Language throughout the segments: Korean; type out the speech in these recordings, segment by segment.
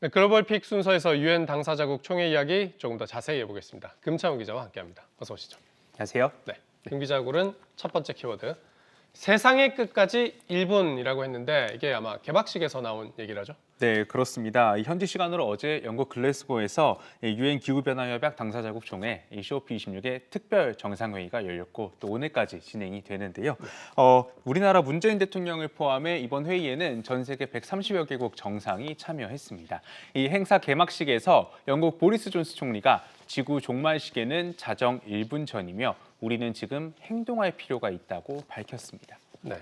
네, 글로벌 픽 순서에서 유엔 당사자국 총회 이야기 조금 더 자세히 해보겠습니다. 금창우 기자와 함께합니다. 어서 오시죠. 안녕하세요. 네, 금 기자 고른 첫 번째 키워드. 세상의 끝까지 1분이라고 했는데 이게 아마 개막식에서 나온 얘기라죠? 네, 그렇습니다. 현지 시간으로 어제 영국 글래스고에서 유엔 기후변화협약 당사자국 총회 COP26의 특별 정상회의가 열렸고 또 오늘까지 진행이 되는데요. 우리나라 문재인 대통령을 포함해 이번 회의에는 전 세계 130여 개국 정상이 참여했습니다. 이 행사 개막식에서 영국 보리스 존스 총리가 지구 종말 시계는 자정 1분 전이며 우리는 지금 행동할 필요가 있다고 밝혔습니다. 네,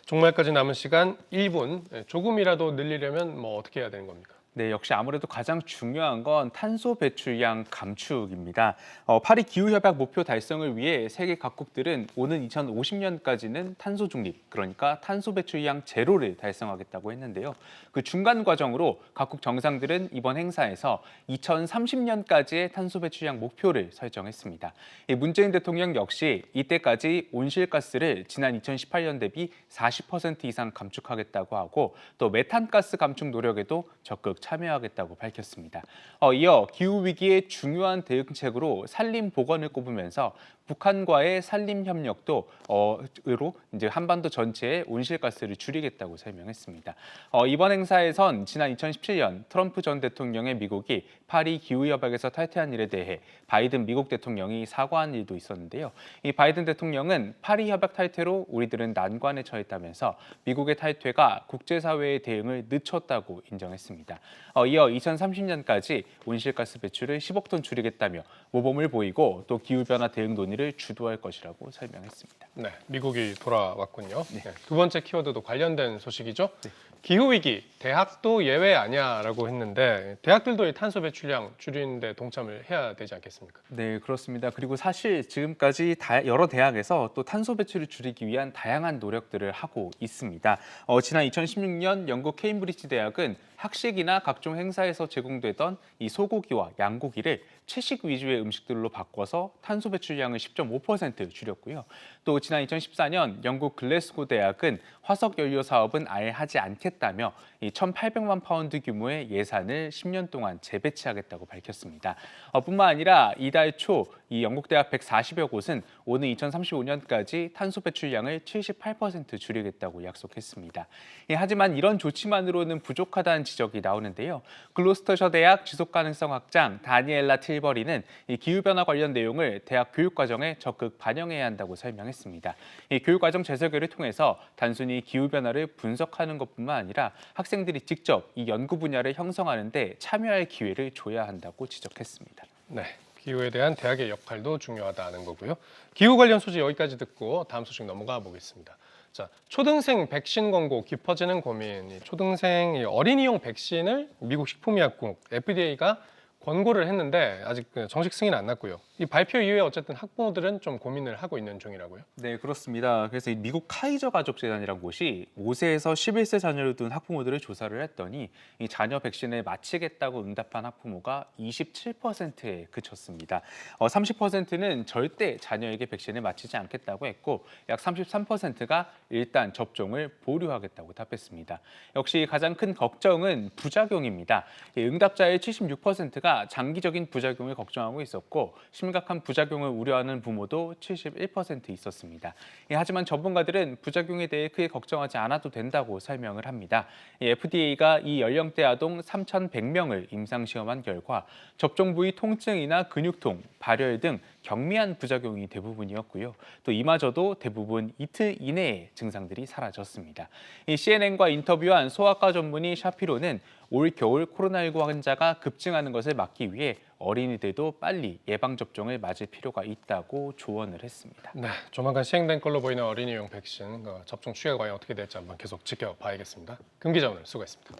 종말까지 남은 시간 1분. 조금이라도 늘리려면 뭐 어떻게 해야 되는 겁니까? 네, 역시 아무래도 가장 중요한 건 탄소 배출량 감축입니다. 파리 기후협약 목표 달성을 위해 세계 각국들은 오는 2050년까지는 탄소 중립, 그러니까 탄소 배출량 제로를 달성하겠다고 했는데요. 그 중간 과정으로 각국 정상들은 이번 행사에서 2030년까지의 탄소 배출량 목표를 설정했습니다. 문재인 대통령 역시 이때까지 온실가스를 지난 2018년 대비 40% 이상 감축하겠다고 하고 또 메탄가스 감축 노력에도 적극 참여하겠다고 밝혔습니다. 이어 기후위기의 중요한 대응책으로 산림 복원을 꼽으면서 북한과의 산림 협력도 으로 이제 한반도 전체의 온실가스를 줄이겠다고 설명했습니다. 이번 행사에선 지난 2017년 트럼프 전 대통령의 미국이 파리 기후협약에서 탈퇴한 일에 대해 바이든 미국 대통령이 사과한 일도 있었는데요. 이 바이든 대통령은 파리 협약 탈퇴로 우리들은 난관에 처했다면서 미국의 탈퇴가 국제사회의 대응을 늦췄다고 인정했습니다. 이어 2030년까지 온실가스 배출을 10억 톤 줄이겠다며 모범을 보이고 또 기후변화 대응 논의를 주도할 것이라고 설명했습니다. 네, 미국이 돌아왔군요. 네, 두 번째 키워드도 관련된 소식이죠. 네. 기후위기, 대학도 예외 아니야라고 했는데 대학들도 이 탄소 배출량 줄이는 데 동참을 해야 되지 않겠습니까? 네, 그렇습니다. 그리고 사실 지금까지 여러 대학에서 또 탄소 배출을 줄이기 위한 다양한 노력들을 하고 있습니다. 지난 2016년 영국 케임브리지 대학은 학식이나 각종 행사에서 제공되던 이 소고기와 양고기를 채식 위주의 음식들로 바꿔서 탄소 배출량을 10.5% 줄였고요. 또 지난 2014년 영국 글래스고 대학은 화석 연료 사업은 아예 하지 않겠다며 이 1,800만 파운드 규모의 예산을 10년 동안 재배치하겠다고 밝혔습니다. 뿐만 아니라 이달 초 이 영국 대학 140여 곳은 오는 2035년까지 탄소 배출량을 78% 줄이겠다고 약속했습니다. 하지만 이런 조치만으로는 부족하다는 지적이 나오는데요. 글로스터셔 대학 지속가능성학장 다니엘라 틸버리는 이 기후변화 관련 내용을 대학 교육과정에 적극 반영해야 한다고 설명했습니다. 이 교육과정 재설계를 통해서 단순히 기후변화를 분석하는 것뿐만 아니라 학생들이 직접 이 연구 분야를 형성하는 데 참여할 기회를 줘야 한다고 지적했습니다. 네, 기후에 대한 대학의 역할도 중요하다는 거고요. 기후 관련 소식 여기까지 듣고 다음 소식 넘어가 보겠습니다. 자, 초등생 백신 권고 깊어지는 고민. 초등생 어린이용 백신을 미국 식품의약국 FDA가 권고를 했는데 아직 정식 승인 안 났고요. 이 발표 이후에 어쨌든 학부모들은 좀 고민을 하고 있는 중이라고요. 네, 그렇습니다. 그래서 이 미국 카이저 가족재단이라는 곳이 5세에서 11세 자녀를 둔 학부모들을 조사를 했더니 이 자녀 백신을 마치겠다고 응답한 학부모가 27%에 그쳤습니다. 30%는 절대 자녀에게 백신을 맞히지 않겠다고 했고 약 33%가 일단 접종을 보류하겠다고 답했습니다. 역시 가장 큰 걱정은 부작용입니다. 응답자의 76%가 장기적인 부작용을 걱정하고 있었고 심각한 부작용을 우려하는 부모도 71% 있었습니다. 하지만 전문가들은 부작용에 대해 크게 걱정하지 않아도 된다고 설명을 합니다. FDA가 이 연령대 아동 3,100명을 임상시험한 결과 접종 부위 통증이나 근육통, 발열 등 경미한 부작용이 대부분이었고요. 또 이마저도 대부분 이틀 이내에 증상들이 사라졌습니다. CNN과 인터뷰한 소아과 전문의 샤피로는 올 겨울 코로나19 환자가 급증하는 것을 막기 위해 어린이들도 빨리 예방접종을 맞을 필요가 있다고 조언을 했습니다. 네, 조만간 시행된 걸로 보이는 어린이용 백신 접종 추이가 과연 어떻게 될지 한번 계속 지켜봐야겠습니다. 금 기자 오늘 수고했습니다.